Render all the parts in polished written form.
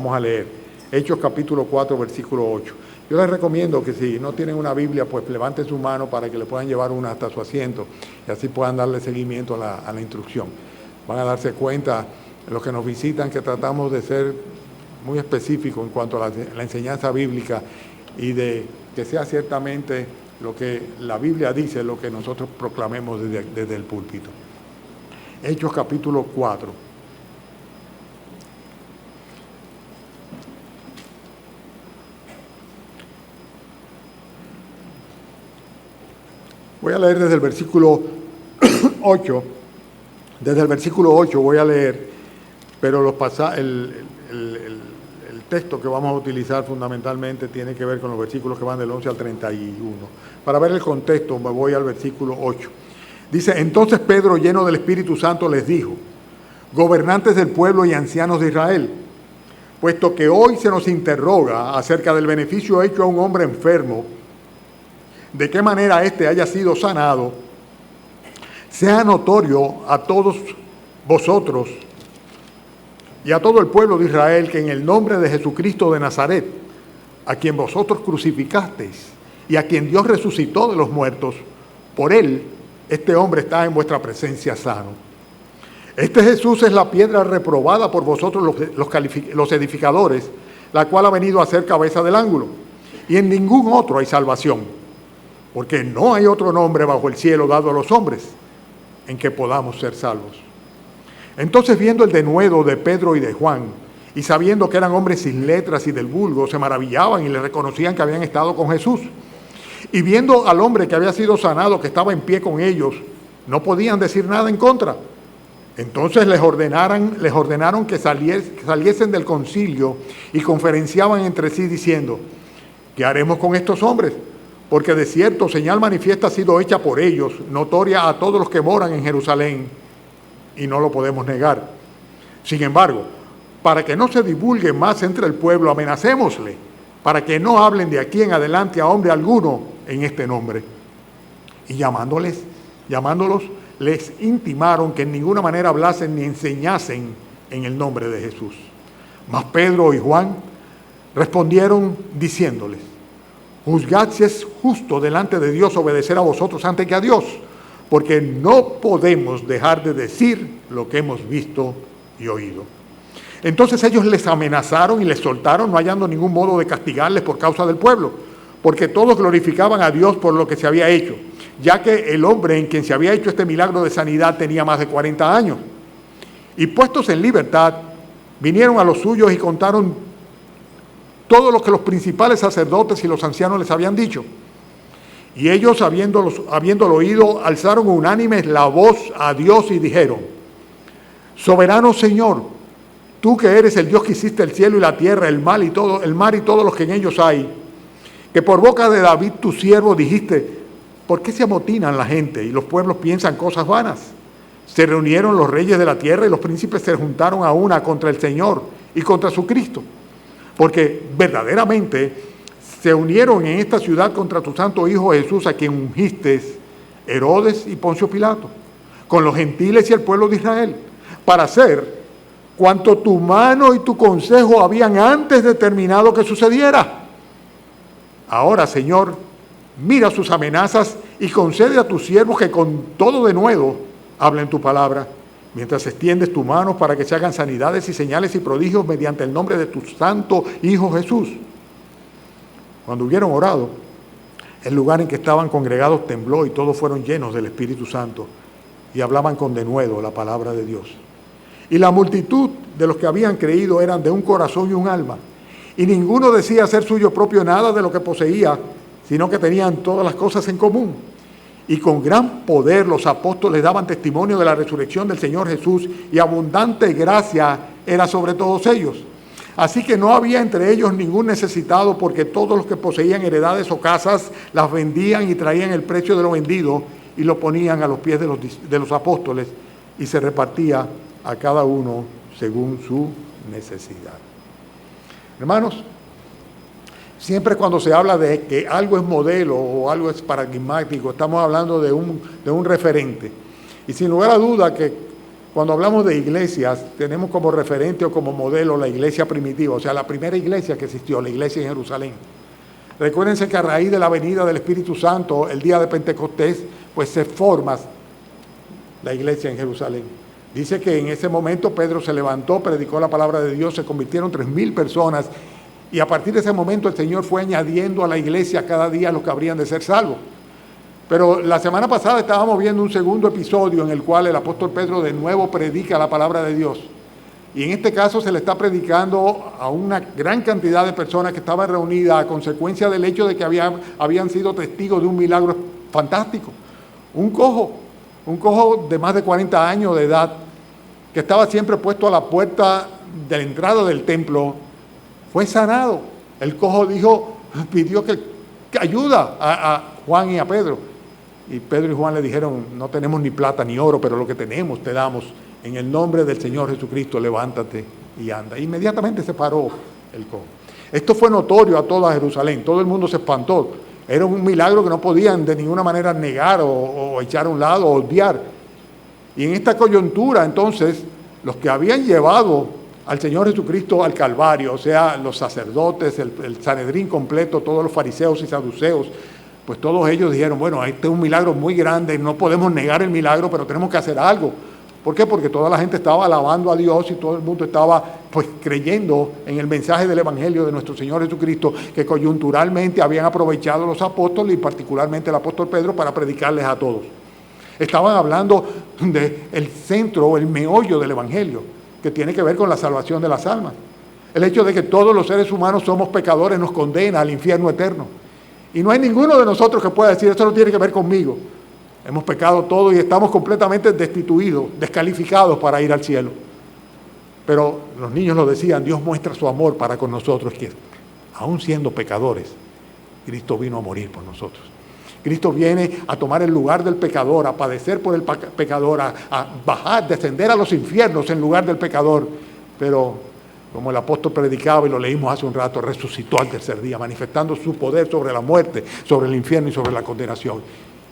Vamos a leer Hechos capítulo 4, versículo 8. Yo les recomiendo que si no tienen una Biblia, pues levanten su mano para que le puedan llevar una hasta su asiento y así puedan darle seguimiento a la instrucción. Van a darse cuenta, los que nos visitan, que tratamos de ser muy específicos en cuanto a la enseñanza bíblica y de que sea ciertamente lo que la Biblia dice, lo que nosotros proclamemos desde el púlpito. Hechos capítulo 4. Voy a leer desde el versículo 8. Desde el versículo 8 voy a leer, pero el texto que vamos a utilizar fundamentalmente tiene que ver con los versículos que van del 11 al 31. Para ver el contexto, me voy al versículo 8. Dice: entonces Pedro, lleno del Espíritu Santo, les dijo: gobernantes del pueblo y ancianos de Israel, puesto que hoy se nos interroga acerca del beneficio hecho a un hombre enfermo, de qué manera éste haya sido sanado, sea notorio a todos vosotros y a todo el pueblo de Israel que en el nombre de Jesucristo de Nazaret, a quien vosotros crucificasteis y a quien Dios resucitó de los muertos, por él este hombre está en vuestra presencia sano. Este Jesús es la piedra reprobada por vosotros los edificadores, la cual ha venido a ser cabeza del ángulo, y en ningún otro hay salvación, porque no hay otro nombre bajo el cielo dado a los hombres en que podamos ser salvos. Entonces, viendo el denuedo de Pedro y de Juan, y sabiendo que eran hombres sin letras y del vulgo, se maravillaban y le reconocían que habían estado con Jesús. Y viendo al hombre que había sido sanado, que estaba en pie con ellos, no podían decir nada en contra. Entonces les ordenaron que saliesen del concilio y conferenciaban entre sí diciendo: ¿qué haremos con estos hombres? Porque de cierto señal manifiesta ha sido hecha por ellos, notoria a todos los que moran en Jerusalén, y no lo podemos negar. Sin embargo, para que no se divulgue más entre el pueblo, amenacémosle, para que no hablen de aquí en adelante a hombre alguno en este nombre. Y llamándolos, les intimaron que en ninguna manera hablasen ni enseñasen en el nombre de Jesús. Mas Pedro y Juan respondieron diciéndoles: juzgad si es justo delante de Dios obedecer a vosotros antes que a Dios, porque no podemos dejar de decir lo que hemos visto y oído. Entonces ellos les amenazaron y les soltaron, no hallando ningún modo de castigarles por causa del pueblo, porque todos glorificaban a Dios por lo que se había hecho, ya que el hombre en quien se había hecho este milagro de sanidad tenía más de 40 años. Y puestos en libertad, vinieron a los suyos y contaron todo lo que los principales sacerdotes y los ancianos les habían dicho. Y ellos, habiéndolo oído, alzaron unánimes la voz a Dios y dijeron: soberano Señor, tú que eres el Dios que hiciste el cielo y la tierra, el mar y todos los que en ellos hay, que por boca de David tu siervo dijiste: ¿por qué se amotinan la gente y los pueblos piensan cosas vanas? Se reunieron los reyes de la tierra y los príncipes se juntaron a una contra el Señor y contra su Cristo. Porque verdaderamente se unieron en esta ciudad contra tu santo Hijo Jesús, a quien ungiste, Herodes y Poncio Pilato, con los gentiles y el pueblo de Israel, para hacer cuanto tu mano y tu consejo habían antes determinado que sucediera. Ahora, Señor, mira sus amenazas y concede a tus siervos que con todo denuedo hablen tu palabra, mientras extiendes tu mano para que se hagan sanidades y señales y prodigios mediante el nombre de tu santo Hijo Jesús. Cuando hubieron orado, el lugar en que estaban congregados tembló y todos fueron llenos del Espíritu Santo y hablaban con denuedo la palabra de Dios. Y la multitud de los que habían creído eran de un corazón y un alma, y ninguno decía ser suyo propio nada de lo que poseía, sino que tenían todas las cosas en común. Y con gran poder los apóstoles daban testimonio de la resurrección del Señor Jesús, y abundante gracia era sobre todos ellos. Así que no había entre ellos ningún necesitado, porque todos los que poseían heredades o casas las vendían y traían el precio de lo vendido y lo ponían a los pies de los apóstoles, y se repartía a cada uno según su necesidad. Hermanos, siempre cuando se habla de que algo es modelo o algo es paradigmático, estamos hablando de un referente. Y sin lugar a duda que Cuando hablamos de iglesias, tenemos como referente o como modelo la iglesia primitiva, o sea, la primera iglesia que existió, la iglesia en Jerusalén. Recuérdense que a raíz de la venida del Espíritu Santo, el día de Pentecostés, pues se forma la iglesia en Jerusalén. Dice que en ese momento Pedro se levantó, predicó la palabra de Dios, se convirtieron 3,000 personas, y a partir de ese momento el Señor fue añadiendo a la iglesia cada día los que habrían de ser salvos. Pero la semana pasada estábamos viendo un segundo episodio en el cual el apóstol Pedro de nuevo predica la palabra de Dios. Y en este caso se le está predicando a una gran cantidad de personas que estaban reunidas a consecuencia del hecho de que habían sido testigos de un milagro fantástico. Un cojo de más de 40 años de edad, que estaba siempre puesto a la puerta de la entrada del templo, fue sanado. El cojo pidió que ayuda a Juan y a Pedro. Y Pedro y Juan le dijeron, no tenemos ni plata ni oro, pero lo que tenemos te damos. En el nombre del Señor Jesucristo, levántate y anda. Inmediatamente se paró el cojo. Esto fue notorio a toda Jerusalén, todo el mundo se espantó. Era un milagro que no podían de ninguna manera negar o echar a un lado o odiar. Y en esta coyuntura, entonces, los que habían llevado al Señor Jesucristo al Calvario, o sea, los sacerdotes, el Sanedrín completo, todos los fariseos y saduceos, pues todos ellos dijeron, bueno, este es un milagro muy grande, no podemos negar el milagro, pero tenemos que hacer algo. ¿Por qué? Porque toda la gente estaba alabando a Dios y todo el mundo estaba pues creyendo en el mensaje del Evangelio de nuestro Señor Jesucristo, que coyunturalmente habían aprovechado los apóstoles y particularmente el apóstol Pedro para predicarles a todos. Estaban hablando del centro, el meollo del Evangelio, que tiene que ver con la salvación de las almas. El hecho de que todos los seres humanos somos pecadores nos condena al infierno eterno. Y no hay ninguno de nosotros que pueda decir, esto no tiene que ver conmigo. Hemos pecado todos y estamos completamente destituidos, descalificados para ir al cielo. Pero los niños lo decían, Dios muestra su amor para con nosotros, que aún siendo pecadores, Cristo vino a morir por nosotros. Cristo viene a tomar el lugar del pecador, a padecer por el pecador, a bajar, descender a los infiernos en lugar del pecador. Pero como el apóstol predicaba y lo leímos hace un rato, resucitó al tercer día, manifestando su poder sobre la muerte, sobre el infierno y sobre la condenación.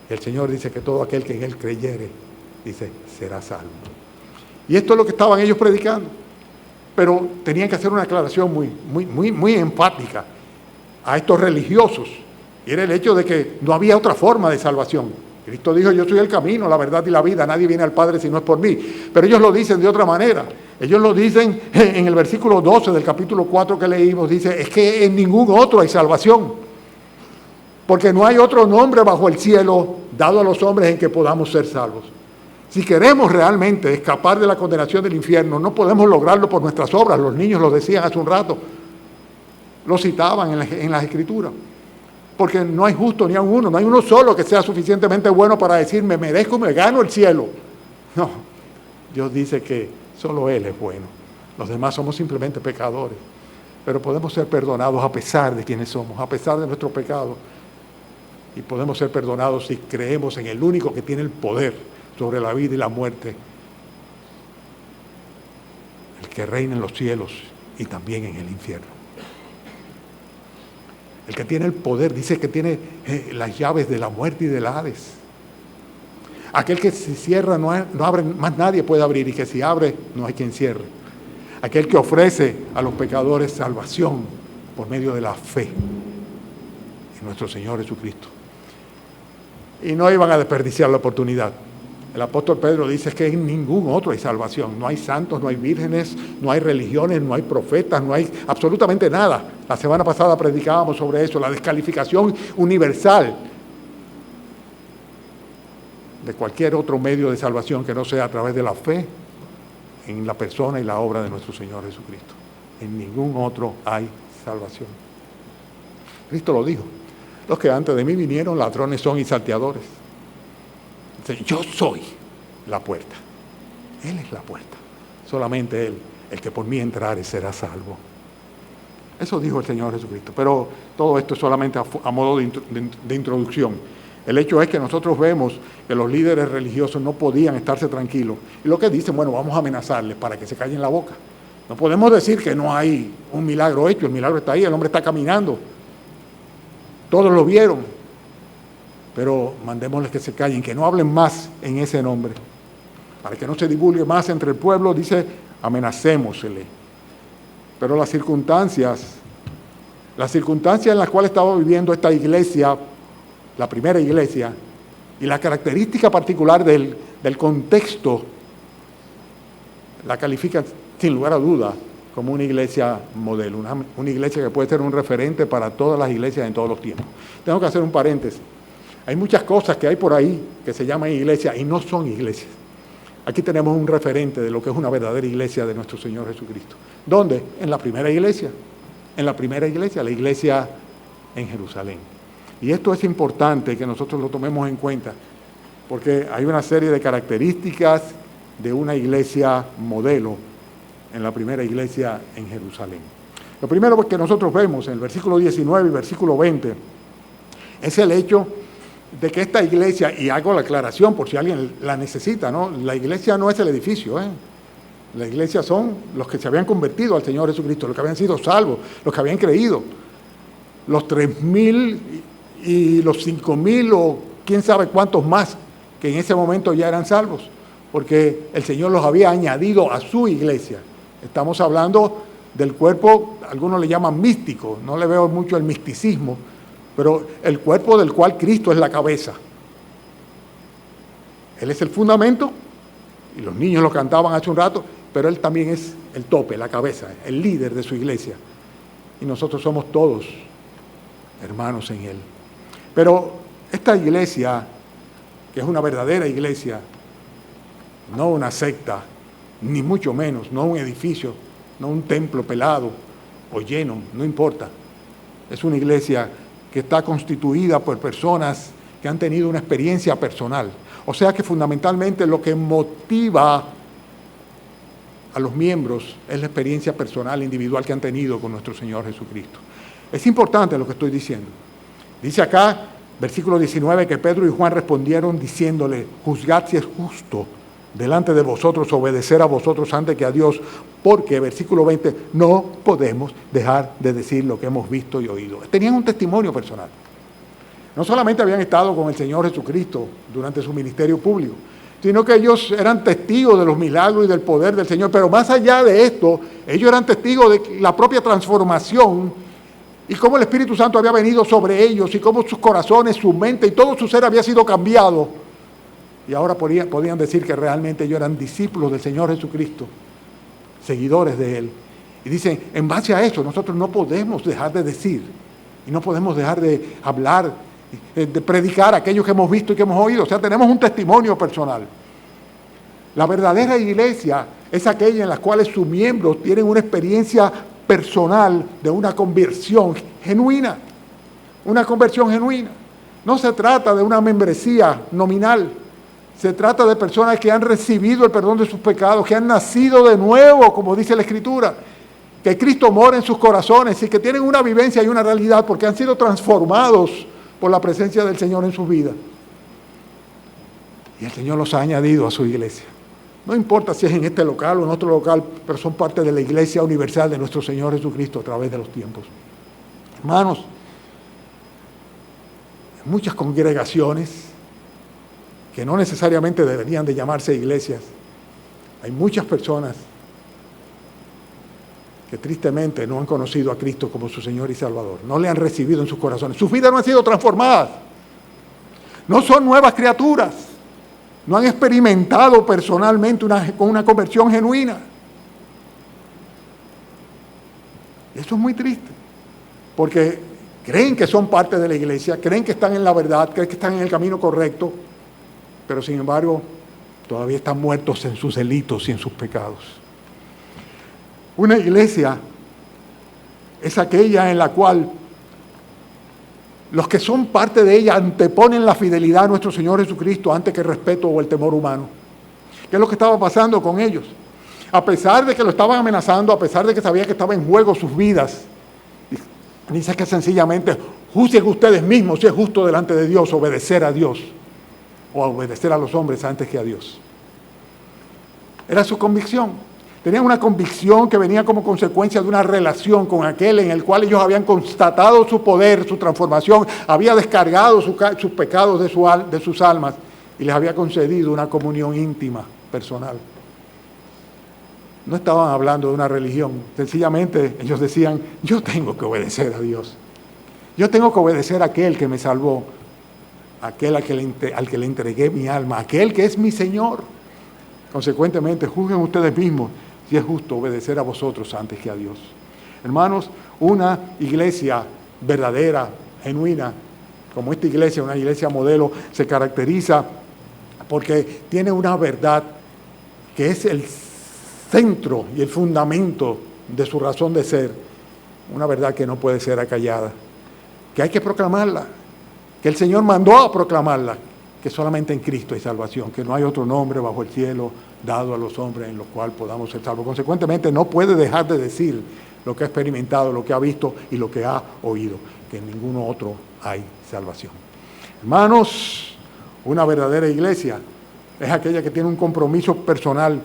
El Señor dice que todo aquel que en Él creyere, dice, será salvo. Y esto es lo que estaban ellos predicando. Pero tenían que hacer una aclaración muy enfática a estos religiosos. Y era el hecho de que no había otra forma de salvación. Cristo dijo, yo soy el camino, la verdad y la vida, nadie viene al Padre si no es por mí. Pero ellos lo dicen de otra manera. Ellos lo dicen en el versículo 12 del capítulo 4 que leímos, dice, es que en ningún otro hay salvación. Porque no hay otro nombre bajo el cielo dado a los hombres en que podamos ser salvos. Si queremos realmente escapar de la condenación del infierno, no podemos lograrlo por nuestras obras. Los niños lo decían hace un rato. Lo citaban en las Escrituras. Porque no hay justo ni a uno, no hay uno solo que sea suficientemente bueno para decir, me merezco, me gano el cielo. No, Dios dice que solo Él es bueno. Los demás somos simplemente pecadores. Pero podemos ser perdonados a pesar de quienes somos, a pesar de nuestro pecado. Y podemos ser perdonados si creemos en el único que tiene el poder sobre la vida y la muerte. El que reina en los cielos y también en el infierno. El que tiene el poder, dice que tiene las llaves de la muerte y del Hades. Aquel que si cierra no abre, más nadie puede abrir, y que si abre no hay quien cierre. Aquel que ofrece a los pecadores salvación por medio de la fe en nuestro Señor Jesucristo. Y no iban a desperdiciar la oportunidad. El apóstol Pedro dice que en ningún otro hay salvación. No hay santos, no hay vírgenes, no hay religiones, no hay profetas, no hay absolutamente nada. La semana pasada predicábamos sobre eso, la descalificación universal de cualquier otro medio de salvación que no sea a través de la fe en la persona y la obra de nuestro Señor Jesucristo. En ningún otro hay salvación. Cristo lo dijo. Los que antes de mí vinieron, ladrones son y salteadores. Yo soy la puerta. Él es la puerta. Solamente Él, el que por mí entrare, será salvo. Eso dijo el Señor Jesucristo. Pero todo esto es solamente a modo de introducción. El hecho es que nosotros vemos que los líderes religiosos no podían estarse tranquilos. Y lo que dicen, bueno, vamos a amenazarles para que se callen la boca. No podemos decir que no hay un milagro hecho. El milagro está ahí, el hombre está caminando. Todos lo vieron. Pero mandémosles que se callen, que no hablen más en ese nombre. para que no se divulgue más entre el pueblo, dice, amenacémosle. Pero las circunstancias en las cuales estaba viviendo esta iglesia, la primera iglesia, y la característica particular del contexto, la califican sin lugar a duda como una iglesia modelo, una iglesia que puede ser un referente para todas las iglesias en todos los tiempos. Tengo que hacer un paréntesis. Hay muchas cosas que hay por ahí que se llaman iglesia y no son iglesias. Aquí tenemos un referente de lo que es una verdadera iglesia de nuestro Señor Jesucristo. ¿Dónde? En la primera iglesia. En la primera iglesia, la iglesia en Jerusalén. Y esto es importante que nosotros lo tomemos en cuenta, porque hay una serie de características de una iglesia modelo en la primera iglesia en Jerusalén. Lo primero que nosotros vemos en el versículo 19 y versículo 20 es el hecho de que esta iglesia, y hago la aclaración por si alguien la necesita, ¿no? La iglesia no es el edificio, La iglesia son los que se habían convertido al Señor Jesucristo, los que habían sido salvos, los que habían creído. Los 3,000 y los 5,000 o quién sabe cuántos más que en ese momento ya eran salvos, porque el Señor los había añadido a su iglesia. Estamos hablando del cuerpo, algunos le llaman místico, no le veo mucho el misticismo, pero el cuerpo del cual Cristo es la cabeza. Él es el fundamento, y los niños lo cantaban hace un rato, pero Él también es el tope, la cabeza, el líder de su iglesia. Y nosotros somos todos hermanos en Él. Pero esta iglesia, que es una verdadera iglesia, no una secta, ni mucho menos, no un edificio, no un templo pelado o lleno, no importa. Es una iglesia que está constituida por personas que han tenido una experiencia personal. O sea que fundamentalmente lo que motiva a los miembros es la experiencia personal, individual que han tenido con nuestro Señor Jesucristo. Es importante lo que estoy diciendo. Dice acá, versículo 19, que Pedro y Juan respondieron diciéndole, juzgad si es justo delante de vosotros obedecer a vosotros antes que a Dios, porque, versículo 20, no podemos dejar de decir lo que hemos visto y oído. Tenían un testimonio personal. No solamente habían estado con el Señor Jesucristo durante su ministerio público, sino que ellos eran testigos de los milagros y del poder del Señor, pero más allá de esto, ellos eran testigos de la propia transformación y cómo el Espíritu Santo había venido sobre ellos y cómo sus corazones, su mente y todo su ser había sido cambiado. Y ahora podían decir que realmente ellos eran discípulos del Señor Jesucristo, seguidores de Él. Y dicen, en base a eso, nosotros no podemos dejar de decir y no podemos dejar de hablar, de predicar aquello que hemos visto y que hemos oído. O sea, tenemos un testimonio personal. La verdadera iglesia es aquella en la cual sus miembros tienen una experiencia personal de una conversión genuina. Una conversión genuina. No se trata de una membresía nominal. Se trata de personas que han recibido el perdón de sus pecados, que han nacido de nuevo, como dice la Escritura, que Cristo mora en sus corazones y que tienen una vivencia y una realidad porque han sido transformados por la presencia del Señor en sus vidas. Y el Señor los ha añadido a su iglesia. No importa si es en este local o en otro local, pero son parte de la iglesia universal de nuestro Señor Jesucristo a través de los tiempos. Hermanos, en muchas congregaciones que no necesariamente deberían de llamarse iglesias, hay muchas personas que tristemente no han conocido a Cristo como su Señor y Salvador, no le han recibido en sus corazones, sus vidas no han sido transformadas, no son nuevas criaturas, no han experimentado personalmente una conversión genuina. Eso es muy triste, porque creen que son parte de la iglesia, creen que están en la verdad, creen que están en el camino correcto, pero sin embargo todavía están muertos en sus delitos y en sus pecados. Una iglesia es aquella en la cual los que son parte de ella anteponen la fidelidad a nuestro Señor Jesucristo antes que el respeto o el temor humano. ¿Qué es lo que estaba pasando con ellos? A pesar de que lo estaban amenazando, a pesar de que sabía que estaba en juego sus vidas, dice que sencillamente juzguen ustedes mismos si es justo delante de Dios obedecer a Dios o obedecer a los hombres antes que a Dios. Era su convicción. Tenían una convicción que venía como consecuencia de una relación con aquel en el cual ellos habían constatado su poder, su transformación, había descargado sus pecados de sus almas y les había concedido una comunión íntima personal. No estaban hablando de una religión, sencillamente ellos decían, yo tengo que obedecer a Dios. Yo tengo que obedecer a aquel que me salvó, aquel al que le entregué mi alma, aquel que es mi Señor. Consecuentemente, juzguen ustedes mismos si es justo obedecer a vosotros antes que a Dios. Hermanos, una iglesia verdadera, genuina, como esta iglesia, una iglesia modelo, se caracteriza porque tiene una verdad que es el centro y el fundamento de su razón de ser, una verdad que no puede ser acallada, que hay que proclamarla, que el Señor mandó a proclamarla, que solamente en Cristo hay salvación, que no hay otro nombre bajo el cielo dado a los hombres en los cuales podamos ser salvos. Consecuentemente, no puede dejar de decir lo que ha experimentado, lo que ha visto y lo que ha oído, que en ninguno otro hay salvación. Hermanos, una verdadera iglesia es aquella que tiene un compromiso personal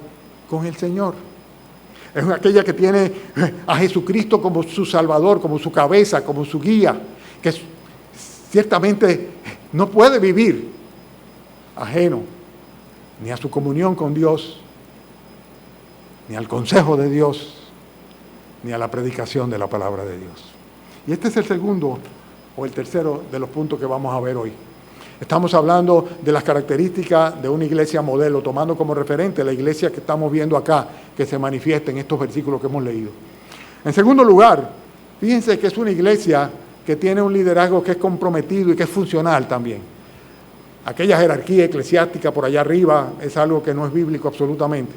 con el Señor. Es aquella que tiene a Jesucristo como su Salvador, como su cabeza, como su guía, que ciertamente no puede vivir ajeno ni a su comunión con Dios, ni al consejo de Dios, ni a la predicación de la palabra de Dios. Y este es el segundo o el tercero de los puntos que vamos a ver hoy. Estamos hablando de las características de una iglesia modelo, tomando como referente la iglesia que estamos viendo acá, que se manifiesta en estos versículos que hemos leído. En segundo lugar, fíjense que es una iglesia que tiene un liderazgo que es comprometido y que es funcional también. Aquella jerarquía eclesiástica por allá arriba es algo que no es bíblico absolutamente.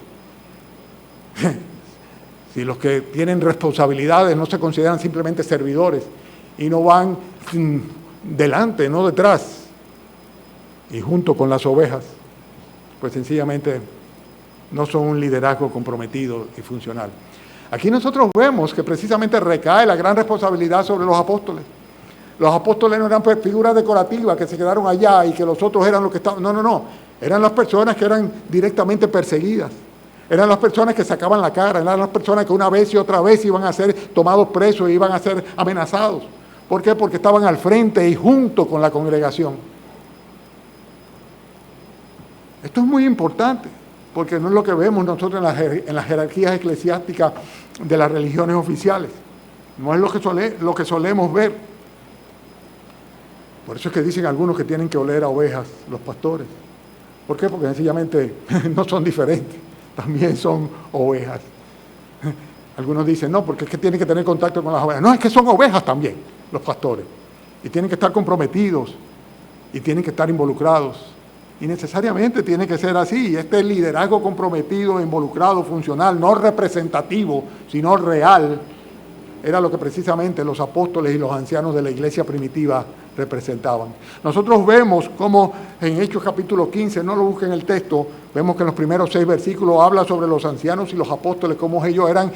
Si los que tienen responsabilidades no se consideran simplemente servidores y no van delante, no detrás, y junto con las ovejas, pues sencillamente no son un liderazgo comprometido y funcional. Aquí nosotros vemos que precisamente recae la gran responsabilidad sobre los apóstoles. Los apóstoles no eran figuras decorativas que se quedaron allá y que los otros eran los que estaban. No. Eran las personas que eran directamente perseguidas. Eran las personas que sacaban la cara. Eran las personas que una vez y otra vez iban a ser tomados presos y iban a ser amenazados. ¿Por qué? Porque estaban al frente y junto con la congregación. Esto es muy importante, porque no es lo que vemos nosotros en las jerarquías eclesiásticas de las religiones oficiales. No es lo que solemos ver. Por eso es que dicen algunos que tienen que oler a ovejas los pastores. ¿Por qué? Porque sencillamente no son diferentes, también son ovejas. Algunos dicen, no, porque es que tienen que tener contacto con las ovejas. No, es que son ovejas también los pastores. Y tienen que estar comprometidos y tienen que estar involucrados. Y necesariamente tiene que ser así. Este liderazgo comprometido, involucrado, funcional, no representativo, sino real, era lo que precisamente los apóstoles y los ancianos de la iglesia primitiva representaban. Nosotros vemos cómo en Hechos capítulo 15, no lo busquen en el texto, vemos que en los primeros 6 versículos habla sobre los ancianos y los apóstoles, cómo ellos eran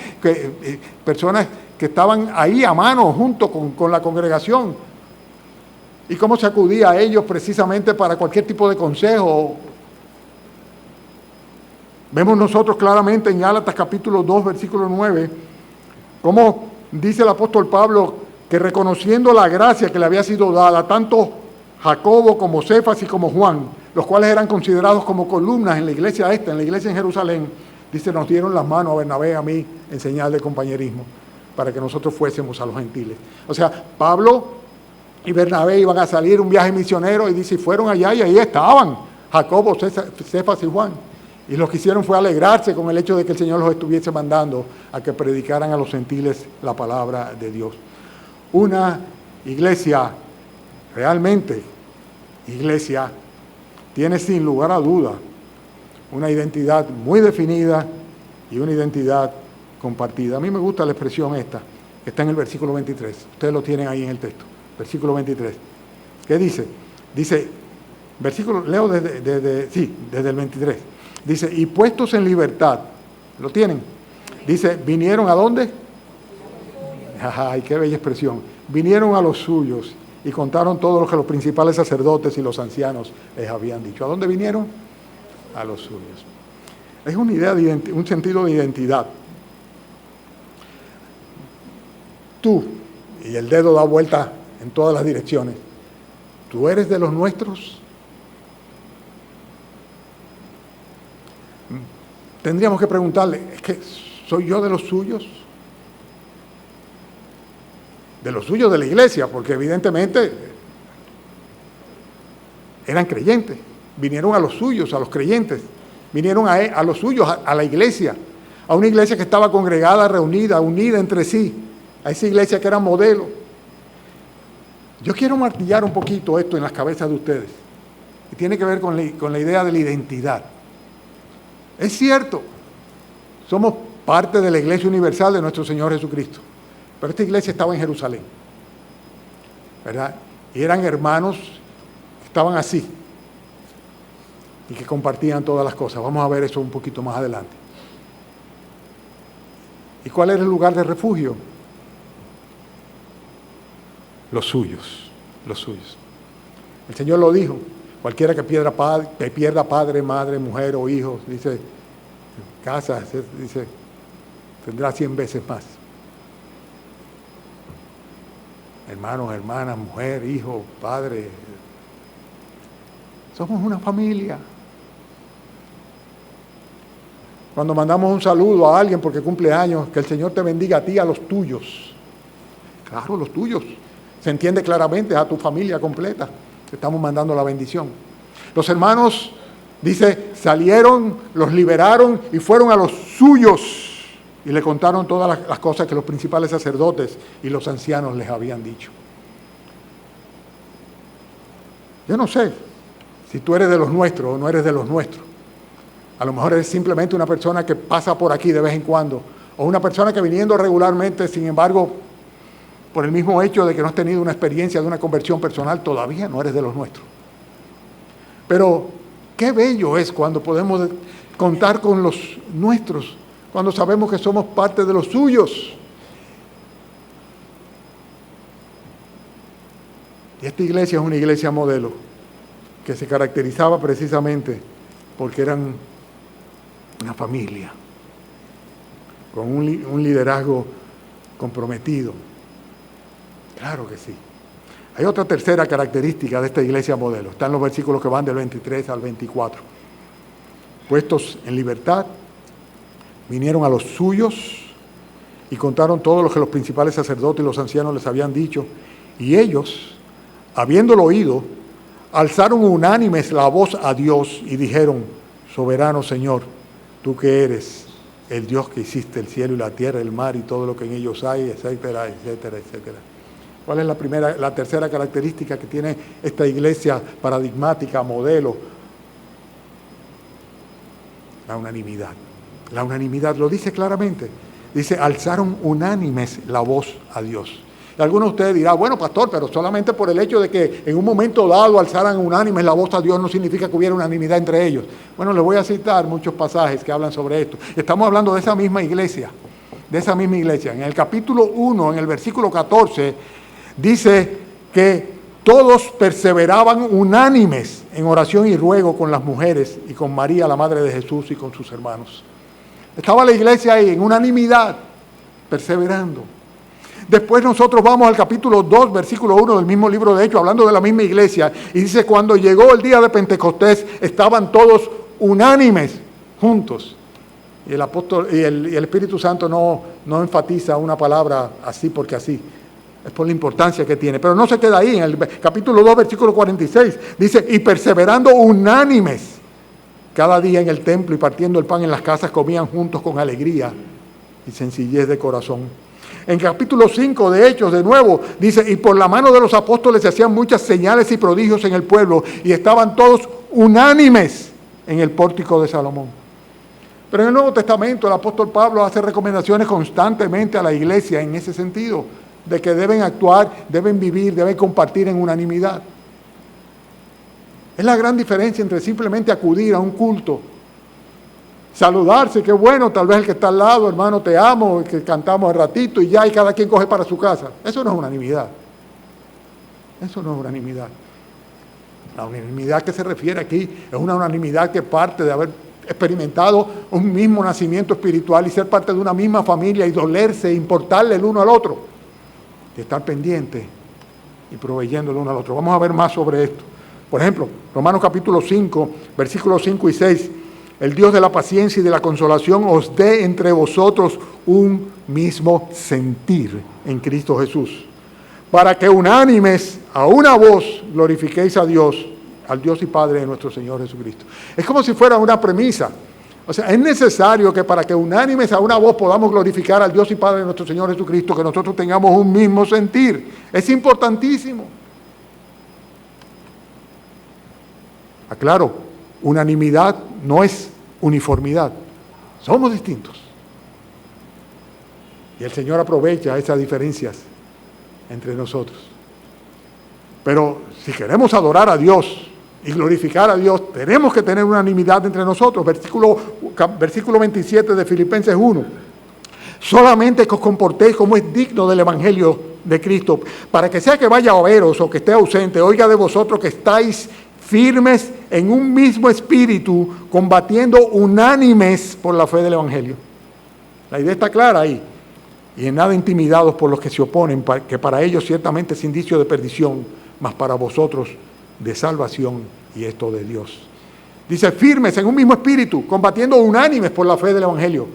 personas que estaban ahí a mano junto con la congregación. Y cómo se acudía a ellos precisamente para cualquier tipo de consejo. Vemos nosotros claramente en Gálatas capítulo 2, versículo 9, cómo dice el apóstol Pablo que reconociendo la gracia que le había sido dada, tanto Jacobo como Cefas y como Juan, los cuales eran considerados como columnas en la iglesia en la iglesia en Jerusalén, dice, nos dieron las manos a Bernabé y a mí en señal de compañerismo, para que nosotros fuésemos a los gentiles. O sea, Pablo y Bernabé iban a salir un viaje misionero y dice, fueron allá y ahí estaban Jacobo, Cefas y Juan. Y lo que hicieron fue alegrarse con el hecho de que el Señor los estuviese mandando a que predicaran a los gentiles la palabra de Dios. Una iglesia, realmente iglesia, tiene sin lugar a duda una identidad muy definida y una identidad compartida. A mí me gusta la expresión esta, que está en el versículo 23. Ustedes lo tienen ahí en el texto. Versículo 23. ¿Qué dice? Dice, versículo, leo desde el 23. Dice, y puestos en libertad, ¿lo tienen? Dice, ¿vinieron a dónde? Ay, qué bella expresión. Vinieron a los suyos y contaron todo lo que los principales sacerdotes y los ancianos les habían dicho. ¿A dónde vinieron? A los suyos. Es una idea de un sentido de identidad. Tú, y el dedo da vuelta en todas las direcciones. ¿Tú eres de los nuestros? tendríamos que preguntarle, ¿es que soy yo de los suyos? De los suyos de la iglesia, porque evidentemente eran creyentes, vinieron a los suyos, a los creyentes, vinieron a los suyos, a la iglesia, a una iglesia que estaba congregada, reunida, unida entre sí, a esa iglesia que era modelo. Yo quiero martillar un poquito esto en las cabezas de ustedes, y tiene que ver con la idea de la identidad. Es cierto, somos parte de la iglesia universal de nuestro Señor Jesucristo, pero esta iglesia estaba en Jerusalén, ¿verdad? Y eran hermanos que estaban así y que compartían todas las cosas. Vamos a ver eso un poquito más adelante. ¿Y cuál era el lugar de refugio? Los suyos, los suyos. El Señor lo dijo, cualquiera que pierda padre, madre, mujer o hijos, dice, casa, dice, tendrá 100 veces más. Hermanos, hermanas, mujer, hijo, padre. Somos una familia. Cuando mandamos un saludo a alguien porque cumple años, que el Señor te bendiga a ti, a los tuyos. Claro, los tuyos. Se entiende claramente, a tu familia completa. Te estamos mandando la bendición. Los hermanos, dice, salieron, los liberaron y fueron a los suyos. Y le contaron todas las cosas que los principales sacerdotes y los ancianos les habían dicho. Yo no sé si tú eres de los nuestros o no eres de los nuestros. A lo mejor eres simplemente una persona que pasa por aquí de vez en cuando, o una persona que viniendo regularmente, sin embargo, por el mismo hecho de que no has tenido una experiencia de una conversión personal, todavía no eres de los nuestros. Pero qué bello es cuando podemos contar con los nuestros, cuando sabemos que somos parte de los suyos. Y esta iglesia es una iglesia modelo, que se caracterizaba precisamente porque eran una familia, con un liderazgo comprometido. Claro que sí. Hay otra tercera característica de esta iglesia modelo. Está en los versículos que van del 23 al 24. Puestos en libertad, vinieron a los suyos y contaron todo lo que los principales sacerdotes y los ancianos les habían dicho. Y ellos, habiéndolo oído, alzaron unánimes la voz a Dios y dijeron, soberano Señor, tú que eres el Dios que hiciste el cielo y la tierra, el mar y todo lo que en ellos hay, etcétera, etcétera, etcétera. ¿Cuál es la tercera característica que tiene esta iglesia paradigmática, modelo? La unanimidad. La unanimidad lo dice claramente. Dice, alzaron unánimes la voz a Dios. Y algunos de ustedes dirán, bueno, pastor, pero solamente por el hecho de que en un momento dado alzaran unánimes la voz a Dios no significa que hubiera unanimidad entre ellos. Bueno, les voy a citar muchos pasajes que hablan sobre esto. Estamos hablando de esa misma iglesia, En el capítulo 1, en el versículo 14, dice que todos perseveraban unánimes en oración y ruego con las mujeres y con María, la madre de Jesús, y con sus hermanos. Estaba la iglesia ahí en unanimidad, perseverando. Después nosotros vamos al capítulo 2, versículo 1 del mismo libro de Hechos, hablando de la misma iglesia, y dice, cuando llegó el día de Pentecostés, estaban todos unánimes, juntos. Y el apóstol y el Espíritu Santo no enfatiza una palabra así porque así. Es por la importancia que tiene. Pero no se queda ahí. En el capítulo 2, versículo 46, dice, y perseverando unánimes cada día en el templo y partiendo el pan en las casas, comían juntos con alegría y sencillez de corazón. En capítulo 5 de Hechos, de nuevo, dice, y por la mano de los apóstoles se hacían muchas señales y prodigios en el pueblo, y estaban todos unánimes en el pórtico de Salomón. Pero en el Nuevo Testamento el apóstol Pablo hace recomendaciones constantemente a la iglesia en ese sentido, de que deben actuar, deben vivir, deben compartir en unanimidad. Es la gran diferencia entre simplemente acudir a un culto, saludarse, qué bueno, tal vez el que está al lado, hermano, te amo, que cantamos el ratito y ya, y cada quien coge para su casa. Eso no es unanimidad. Eso no es unanimidad. La unanimidad que se refiere aquí es una unanimidad que parte de haber experimentado un mismo nacimiento espiritual y ser parte de una misma familia y dolerse, importarle el uno al otro, y estar pendiente y proveyendo el uno al otro. Vamos a ver más sobre esto. Por ejemplo, Romanos capítulo 5, versículos 5 y 6, el Dios de la paciencia y de la consolación, os dé entre vosotros un mismo sentir en Cristo Jesús, para que unánimes a una voz glorifiquéis a Dios, al Dios y Padre de nuestro Señor Jesucristo. Es como si fuera una premisa. O sea, es necesario que para que unánimes a una voz podamos glorificar al Dios y Padre de nuestro Señor Jesucristo, que nosotros tengamos un mismo sentir. Es importantísimo. Aclaro, unanimidad no es uniformidad. Somos distintos. Y el Señor aprovecha esas diferencias entre nosotros. Pero si queremos adorar a Dios y glorificar a Dios, tenemos que tener unanimidad entre nosotros. Versículo 27 de Filipenses 1. Solamente que os comportéis como es digno del Evangelio de Cristo, para que sea que vaya a veros o que esté ausente, oiga de vosotros que estáis firmes en un mismo espíritu, combatiendo unánimes por la fe del Evangelio. La idea está clara ahí. Y en nada intimidados por los que se oponen, que para ellos ciertamente es indicio de perdición, mas para vosotros de salvación, y esto de Dios. Dice, firmes en un mismo espíritu, combatiendo unánimes por la fe del Evangelio.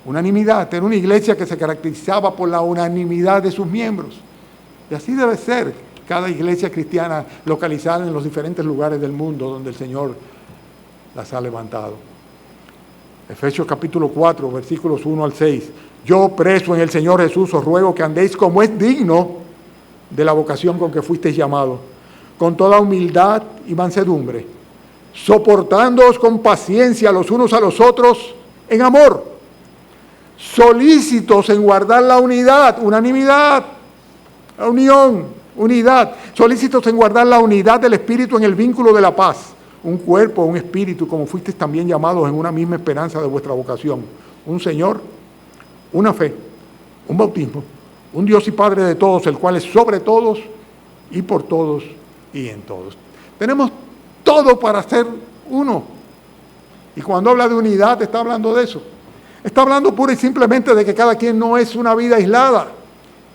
Unanimidad, era una iglesia que se caracterizaba por la unanimidad de sus miembros. Y así debe ser cada iglesia cristiana localizada en los diferentes lugares del mundo donde el Señor las ha levantado. Efesios capítulo 4, versículos 1 al 6. Yo, preso en el Señor Jesús, os ruego que andéis como es digno de la vocación con que fuisteis llamados, con toda humildad y mansedumbre, soportándoos con paciencia los unos a los otros en amor, solícitos en guardar la unidad, unanimidad, la unión, unidad, solícitos en guardar la unidad del Espíritu en el vínculo de la paz, un cuerpo, un espíritu, como fuisteis también llamados en una misma esperanza de vuestra vocación, un Señor, una fe, un bautismo, un Dios y Padre de todos, el cual es sobre todos y por todos y en todos. Tenemos todo para ser uno. Y cuando habla de unidad, está hablando de eso. Está hablando pura y simplemente de que cada quien no es una vida aislada,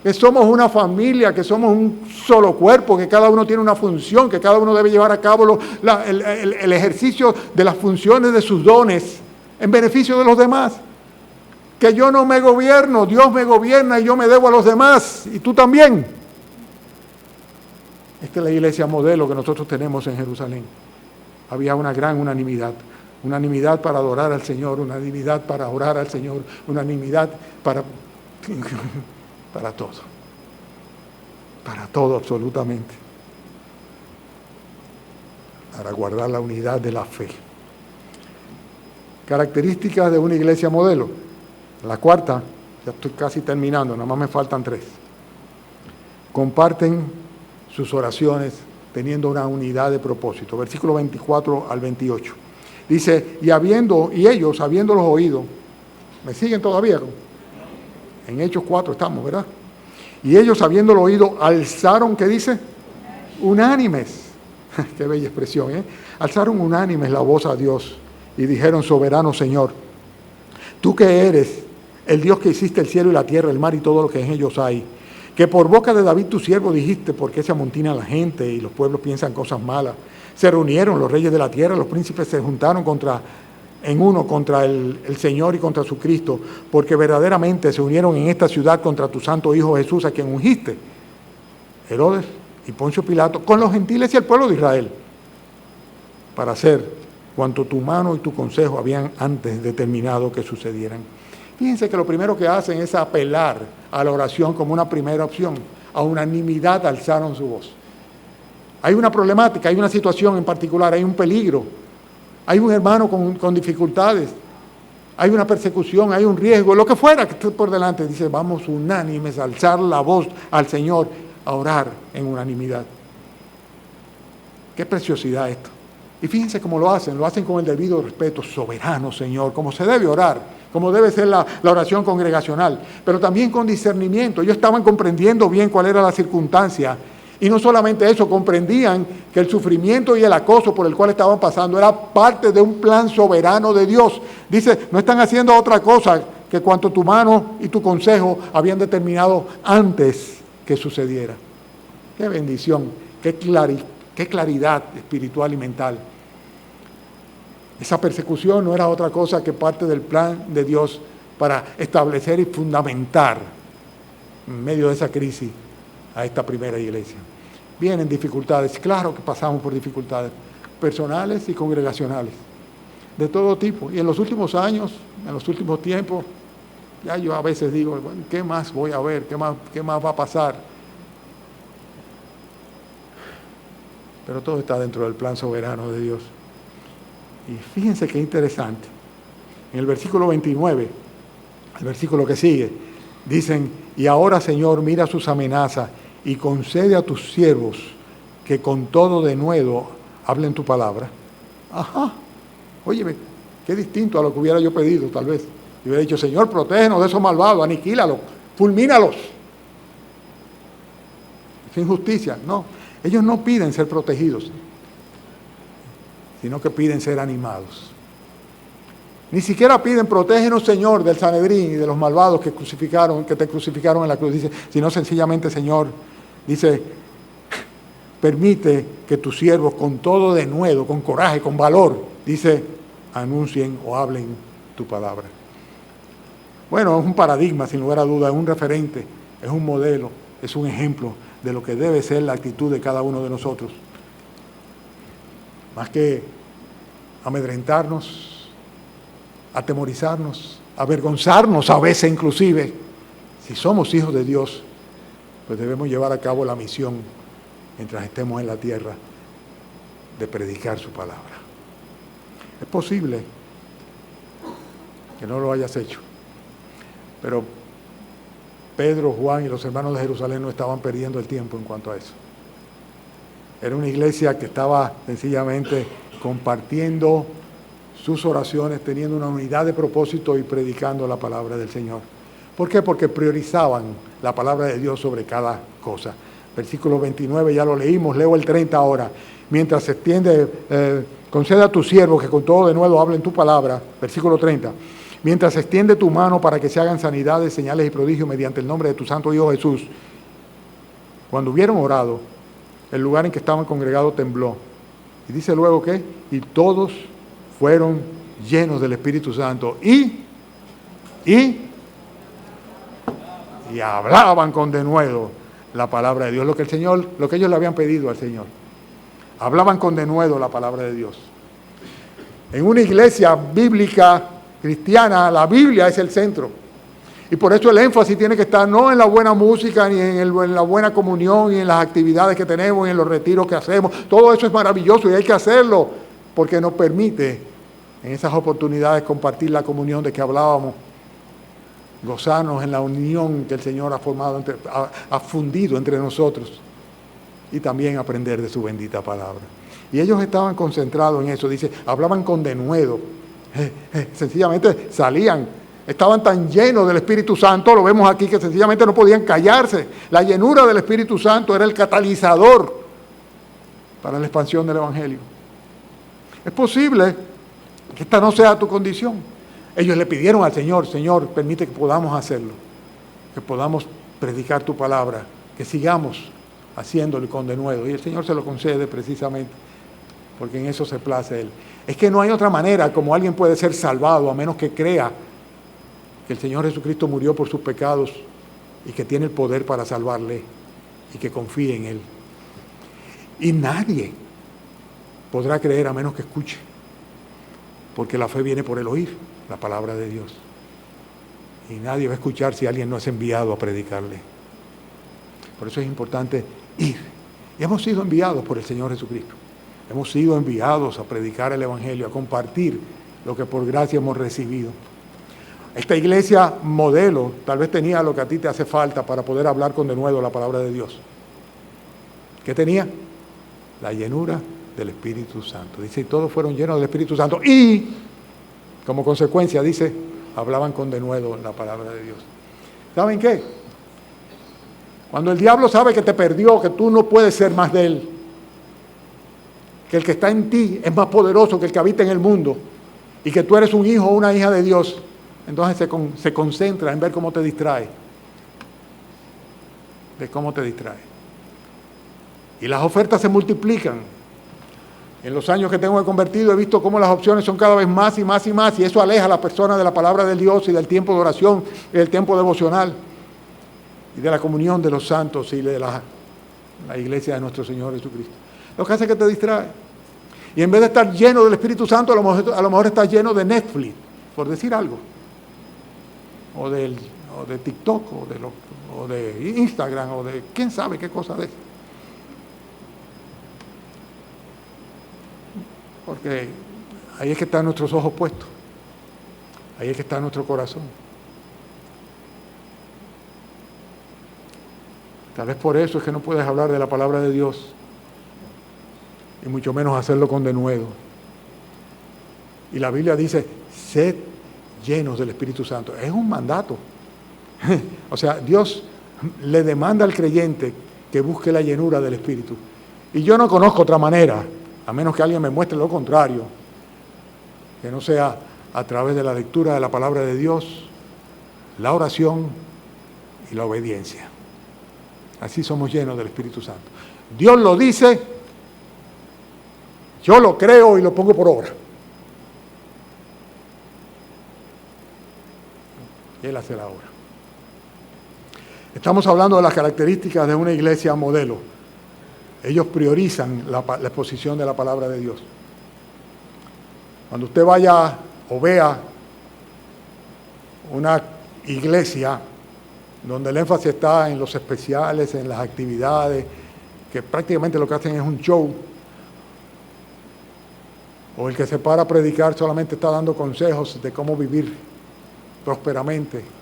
que somos una familia, que somos un solo cuerpo, que cada uno tiene una función, que cada uno debe llevar a cabo el ejercicio de las funciones de sus dones en beneficio de los demás. Que yo no me gobierno, Dios me gobierna y yo me debo a los demás, y tú también. Esta es la iglesia modelo que nosotros tenemos en Jerusalén. Había una gran unanimidad para adorar al Señor, unanimidad para orar al Señor, unanimidad para todo absolutamente, para guardar la unidad de la fe. Características de una iglesia modelo. La cuarta, ya estoy casi terminando, nada más me faltan 3. Comparten sus oraciones teniendo una unidad de propósito. Versículo 24 al 28. Dice, y ellos, habiéndolos oído, ¿me siguen todavía? En Hechos 4 estamos, ¿verdad? Y ellos, habiéndolo oído, alzaron, ¿qué dice? Unánimes. Qué bella expresión, ¿eh? Alzaron unánimes la voz a Dios y dijeron, soberano Señor, tú que eres el Dios que hiciste el cielo y la tierra, el mar y todo lo que en ellos hay, que por boca de David tu siervo dijiste, ¿por qué se amontina la gente y los pueblos piensan cosas malas? Se reunieron los reyes de la tierra, los príncipes se juntaron contra el Señor y contra su Cristo, porque verdaderamente se unieron en esta ciudad contra tu santo Hijo Jesús, a quien ungiste, Herodes y Poncio Pilato, con los gentiles y el pueblo de Israel, para hacer cuanto tu mano y tu consejo habían antes determinado que sucedieran. Fíjense que lo primero que hacen es apelar a la oración como una primera opción. A unanimidad alzaron su voz. Hay una problemática, hay una situación en particular, hay un peligro, hay un hermano con dificultades, hay una persecución, hay un riesgo, lo que fuera que esté por delante. Dice, vamos unánimes a alzar la voz al Señor, a orar en unanimidad. Qué preciosidad esto. Y fíjense cómo lo hacen con el debido respeto, soberano Señor, como se debe orar, como debe ser la oración congregacional, pero también con discernimiento. Ellos estaban comprendiendo bien cuál era la circunstancia, y no solamente eso, comprendían que el sufrimiento y el acoso por el cual estaban pasando era parte de un plan soberano de Dios. Dice, no están haciendo otra cosa que cuanto tu mano y tu consejo habían determinado antes que sucediera. Qué bendición, qué claridad espiritual y mental. Esa persecución no era otra cosa que parte del plan de Dios para establecer y fundamentar en medio de esa crisis a esta primera iglesia. Vienen dificultades, claro que pasamos por dificultades personales y congregacionales, de todo tipo. Y en los últimos años, en los últimos tiempos, ya yo a veces digo, bueno, ¿qué más voy a ver? ¿Qué más va a pasar? Pero todo está dentro del plan soberano de Dios. Y fíjense qué interesante. En el versículo 29, el versículo que sigue, dicen, y ahora, Señor, mira sus amenazas y concede a tus siervos que con todo denuedo hablen tu palabra. Ajá, óyeme, qué distinto a lo que hubiera yo pedido, tal vez. Y hubiera dicho, Señor, protégenos de esos malvados, aniquílalos, fulmínalos. Es injusticia. No, ellos no piden ser protegidos, sino que piden ser animados. Ni siquiera piden, protégenos, Señor, del Sanedrín y de los malvados que te crucificaron en la cruz. Dice, sino sencillamente, Señor, dice, permite que tus siervos con todo denuedo, con coraje, con valor, dice, anuncien o hablen tu palabra. Bueno, es un paradigma, sin lugar a duda, es un referente, es un modelo, es un ejemplo de lo que debe ser la actitud de cada uno de nosotros. Más que amedrentarnos, atemorizarnos, avergonzarnos a veces inclusive, si somos hijos de Dios, pues debemos llevar a cabo la misión mientras estemos en la tierra de predicar su palabra. Es posible que no lo hayas hecho, pero Pedro, Juan y los hermanos de Jerusalén no estaban perdiendo el tiempo en cuanto a eso. Era una iglesia que estaba sencillamente compartiendo sus oraciones, teniendo una unidad de propósito y predicando la palabra del Señor. ¿Por qué? Porque priorizaban la palabra de Dios sobre cada cosa. Versículo 29 ya lo leímos, leo el 30 ahora. Mientras se extiende, concede a tus siervos que con todo de nuevo hablen tu palabra. Versículo 30. Mientras se extiende tu mano para que se hagan sanidades, señales y prodigios mediante el nombre de tu santo Hijo Jesús. Cuando hubieron orado, el lugar en que estaban congregados tembló. Y dice luego que, y todos fueron llenos del Espíritu Santo y hablaban con denuedo la palabra de Dios, lo que ellos le habían pedido al Señor. Hablaban con denuedo la palabra de Dios. En una iglesia bíblica cristiana, la Biblia es el centro. Y por eso el énfasis tiene que estar no en la buena música, ni en la buena comunión, ni en las actividades que tenemos, ni en los retiros que hacemos. Todo eso es maravilloso y hay que hacerlo, porque nos permite en esas oportunidades compartir la comunión de que hablábamos, gozarnos en la unión que el Señor ha formado, ha fundido entre nosotros, y también aprender de su bendita palabra. Y ellos estaban concentrados en eso, dice, hablaban con denuedo, sencillamente salían, estaban tan llenos del Espíritu Santo, lo vemos aquí, que sencillamente no podían callarse. La llenura del Espíritu Santo era el catalizador para la expansión del Evangelio. Es posible que esta no sea tu condición. Ellos le pidieron al Señor, Señor, permite que podamos hacerlo, que podamos predicar tu palabra, que sigamos haciéndolo con denuedo. Y el Señor se lo concede precisamente, porque en eso se place Él. Es que no hay otra manera como alguien puede ser salvado, a menos que crea que el Señor Jesucristo murió por sus pecados y que tiene el poder para salvarle y que confíe en Él. Y nadie podrá creer a menos que escuche, porque la fe viene por el oír la palabra de Dios. Y nadie va a escuchar si alguien no es enviado a predicarle. Por eso es importante ir. Y hemos sido enviados por el Señor Jesucristo. Hemos sido enviados a predicar el Evangelio, a compartir lo que por gracia hemos recibido. Esta iglesia modelo tal vez tenía lo que a ti te hace falta para poder hablar con denuedo la palabra de Dios. ¿Qué tenía? La llenura del Espíritu Santo. Dice, y todos fueron llenos del Espíritu Santo. Y, como consecuencia, dice, hablaban con denuedo la palabra de Dios. ¿Saben qué? Cuando el diablo sabe que te perdió, que tú no puedes ser más de él, que el que está en ti es más poderoso que el que habita en el mundo, y que tú eres un hijo o una hija de Dios, entonces se concentra en ver cómo te distrae. De cómo te distrae. Y las ofertas se multiplican. En los años que tengo de convertido he visto cómo las opciones son cada vez más y más y más, y eso aleja a la persona de la palabra de Dios y del tiempo de oración y del tiempo devocional y de la comunión de los santos y de la iglesia de nuestro Señor Jesucristo. Lo que hace es que te distrae. Y en vez de estar lleno del Espíritu Santo, a lo mejor estás lleno de Netflix, por decir algo, o de TikTok, o de Instagram, o de quién sabe qué cosa de eso. Porque ahí es que están nuestros ojos puestos, ahí es que está nuestro corazón. Tal vez por eso es que no puedes hablar de la palabra de Dios, y mucho menos hacerlo con denuedo. Y la Biblia dice, sed llenos del Espíritu Santo. Es un mandato. O sea, Dios le demanda al creyente que busque la llenura del Espíritu. Y yo no conozco otra manera, a menos que alguien me muestre lo contrario, que no sea a través de la lectura de la palabra de Dios, la oración y la obediencia. Así somos llenos del Espíritu Santo. Dios lo dice, yo lo creo y lo pongo por obra. Y Él hace la obra. Estamos hablando de las características de una iglesia modelo. Ellos priorizan la exposición de la palabra de Dios. Cuando usted vaya o vea una iglesia donde el énfasis está en los especiales, en las actividades, que prácticamente lo que hacen es un show, o el que se para a predicar solamente está dando consejos de cómo vivir prósperamente.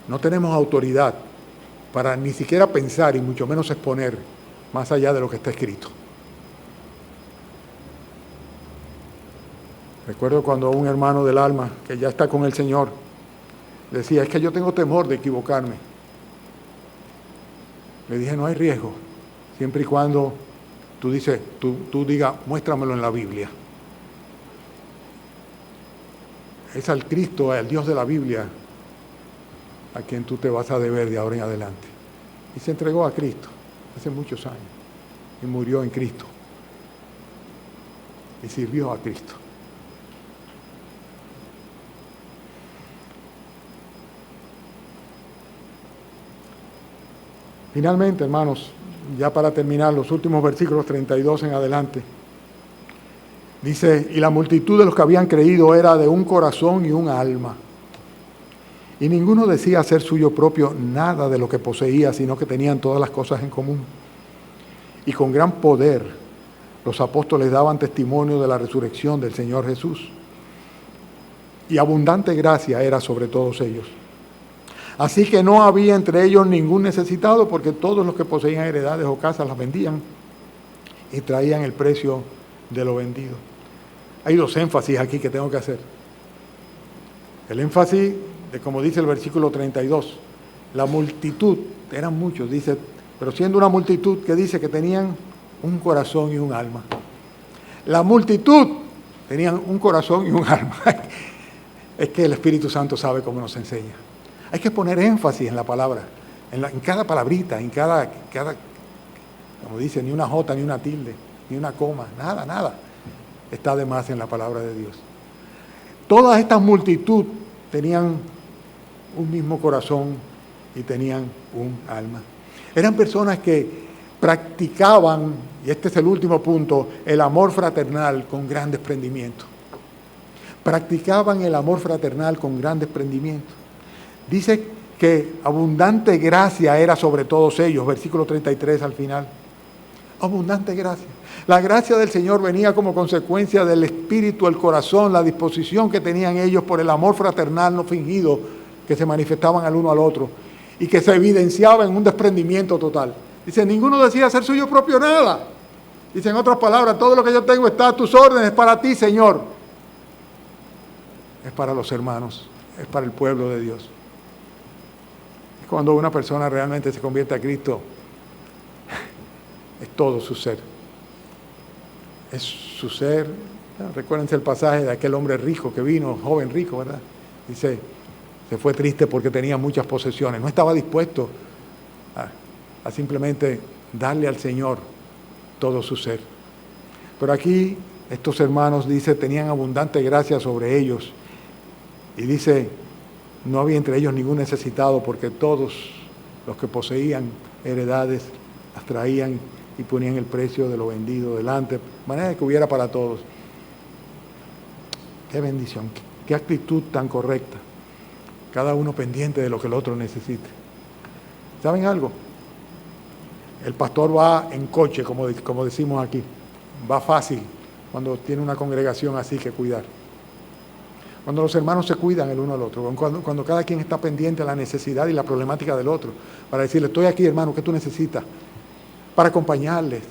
No tenemos autoridad para ni siquiera pensar y mucho menos exponer más allá de lo que está escrito. Recuerdo cuando un hermano del alma, que ya está con el Señor, decía, es que yo tengo temor de equivocarme. Le dije, no hay riesgo, siempre y cuando tú digas, muéstramelo en la Biblia. Es al Cristo, al Dios de la Biblia, a quien tú te vas a deber de ahora en adelante. Y se entregó a Cristo hace muchos años, y murió en Cristo, y sirvió a Cristo. Finalmente, hermanos, ya para terminar, los últimos versículos 32 en adelante, dice, y la multitud de los que habían creído era de un corazón y un alma. Y ninguno decía hacer suyo propio nada de lo que poseía, sino que tenían todas las cosas en común. Y con gran poder los apóstoles daban testimonio de la resurrección del Señor Jesús. Y abundante gracia era sobre todos ellos. Así que no había entre ellos ningún necesitado, porque todos los que poseían heredades o casas las vendían y traían el precio de lo vendido. Hay dos énfasis aquí que tengo que hacer. El énfasis de, como dice el versículo 32, la multitud, eran muchos, dice, pero siendo una multitud que dice que tenían un corazón y un alma. La multitud tenían un corazón y un alma. Es que el Espíritu Santo sabe cómo nos enseña. Hay que poner énfasis en la palabra, en cada palabrita, en cada, como dice, ni una jota, ni una tilde, ni una coma, nada está de más en la palabra de Dios. Todas estas multitud tenían un mismo corazón y tenían un alma. Eran personas que practicaban, y este es el último punto, el amor fraternal con gran desprendimiento. Practicaban el amor fraternal con gran desprendimiento. Dice que abundante gracia era sobre todos ellos, versículo 33 al final. Abundante gracia. La gracia del Señor venía como consecuencia del espíritu, el corazón, la disposición que tenían ellos por el amor fraternal no fingido que se manifestaban al uno al otro y que se evidenciaba en un desprendimiento total. Dice, ninguno decía hacer suyo propio nada. Dice, en otras palabras, todo lo que yo tengo está a tus órdenes, para ti, Señor. Es para los hermanos, es para el pueblo de Dios. Cuando una persona realmente se convierte a Cristo, es todo su ser. Es su ser. Recuérdense el pasaje de aquel hombre rico que vino, joven rico, ¿verdad? Dice, se fue triste porque tenía muchas posesiones. No estaba dispuesto a simplemente darle al Señor todo su ser. Pero aquí estos hermanos, dice, tenían abundante gracia sobre ellos. Y dice, no había entre ellos ningún necesitado, porque todos los que poseían heredades las traían y ponían el precio de lo vendido delante, de manera que hubiera para todos. Qué bendición, qué actitud tan correcta. Cada uno pendiente de lo que el otro necesite. ¿Saben algo? El pastor va en coche, como decimos aquí. Va fácil cuando tiene una congregación así que cuidar. Cuando los hermanos se cuidan el uno al otro, cuando cada quien está pendiente de la necesidad y la problemática del otro, para decirle, estoy aquí hermano, ¿qué tú necesitas? Para acompañarles,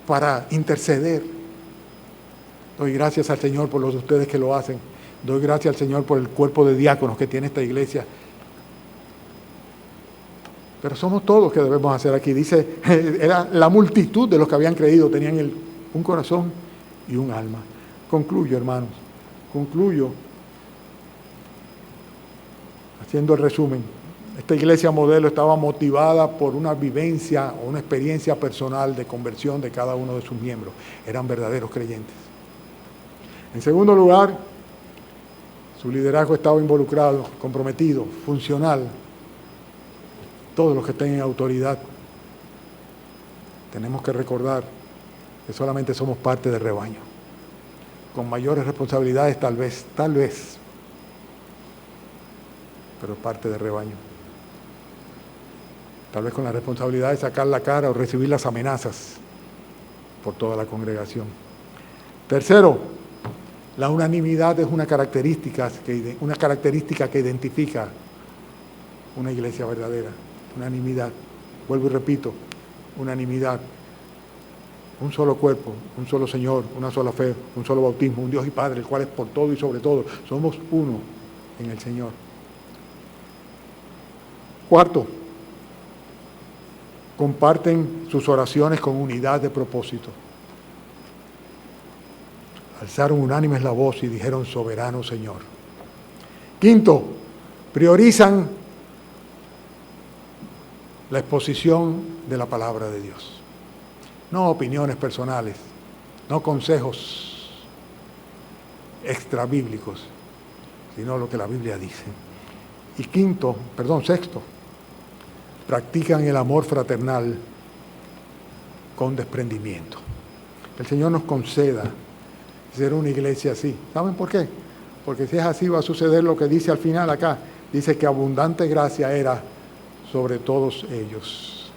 para interceder. Doy gracias al Señor por los de ustedes que lo hacen. Doy gracias al Señor por el cuerpo de diáconos que tiene esta iglesia. Pero somos todos que debemos hacer aquí. Dice, era la multitud de los que habían creído, tenían un corazón y un alma. Concluyo, hermanos, concluyo haciendo el resumen. Esta iglesia modelo estaba motivada por una vivencia o una experiencia personal de conversión de cada uno de sus miembros. Eran verdaderos creyentes. En segundo lugar, su liderazgo estaba involucrado, comprometido, funcional. Todos los que estén en autoridad, tenemos que recordar que solamente somos parte del rebaño. Con mayores responsabilidades tal vez, pero parte del rebaño. Tal vez con la responsabilidad de sacar la cara o recibir las amenazas por toda la congregación. Tercero, la unanimidad es una característica que identifica una iglesia verdadera. Unanimidad. Vuelvo y repito, unanimidad. Un solo cuerpo, un solo Señor, una sola fe, un solo bautismo, un Dios y Padre, el cual es por todo y sobre todo. Somos uno en el Señor. Cuarto, comparten sus oraciones con unidad de propósito. Alzaron unánimes la voz y dijeron, soberano Señor. Quinto, priorizan la exposición de la palabra de Dios. No opiniones personales, no consejos extrabíblicos, sino lo que la Biblia dice. Y sexto, practican el amor fraternal con desprendimiento. El Señor nos conceda ser una iglesia así. ¿Saben por qué? Porque si es así va a suceder lo que dice al final acá. Dice que abundante gracia era sobre todos ellos.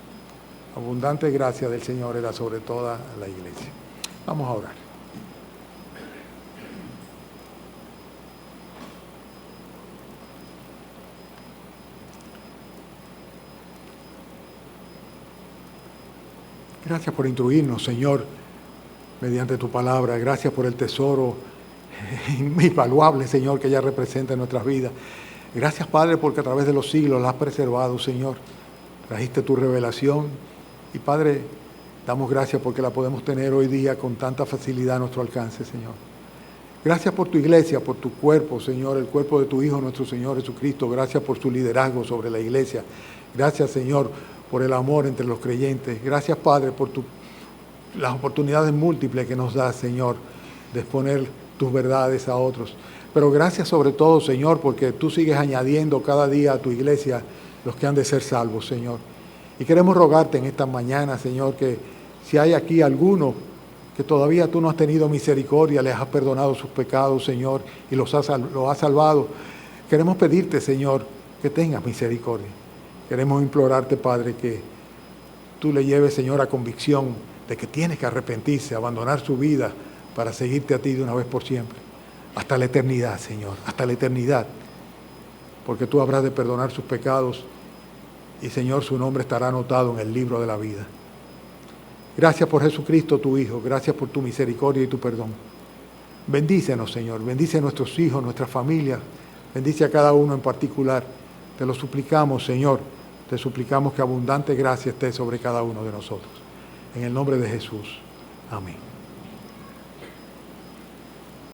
Abundante gracia del Señor era sobre toda la iglesia. Vamos a orar. Gracias por instruirnos, Señor, mediante tu palabra. Gracias por el tesoro invaluable, Señor, que ella representa en nuestras vidas. Gracias, Padre, porque a través de los siglos la has preservado, Señor. Trajiste tu revelación y, Padre, damos gracias porque la podemos tener hoy día con tanta facilidad a nuestro alcance, Señor. Gracias por tu iglesia, por tu cuerpo, Señor, el cuerpo de tu Hijo, nuestro Señor Jesucristo. Gracias por su liderazgo sobre la iglesia. Gracias, Señor, por el amor entre los creyentes. Gracias, Padre, por las oportunidades múltiples que nos das, Señor, de exponer tus verdades a otros. Pero gracias sobre todo, Señor, porque tú sigues añadiendo cada día a tu iglesia los que han de ser salvos, Señor. Y queremos rogarte en esta mañana, Señor, que si hay aquí alguno que todavía tú no has tenido misericordia, les has perdonado sus pecados, Señor, y lo has salvado, queremos pedirte, Señor, que tengas misericordia. Queremos implorarte, Padre, que tú le lleves, Señor, a convicción de que tiene que arrepentirse, abandonar su vida para seguirte a ti de una vez por siempre. Hasta la eternidad, Señor, hasta la eternidad. Porque tú habrás de perdonar sus pecados y, Señor, su nombre estará anotado en el libro de la vida. Gracias por Jesucristo, tu Hijo. Gracias por tu misericordia y tu perdón. Bendícenos, Señor. Bendice a nuestros hijos, nuestras familias. Bendice a cada uno en particular. Te lo suplicamos, Señor. Te suplicamos que abundante gracia esté sobre cada uno de nosotros. En el nombre de Jesús. Amén.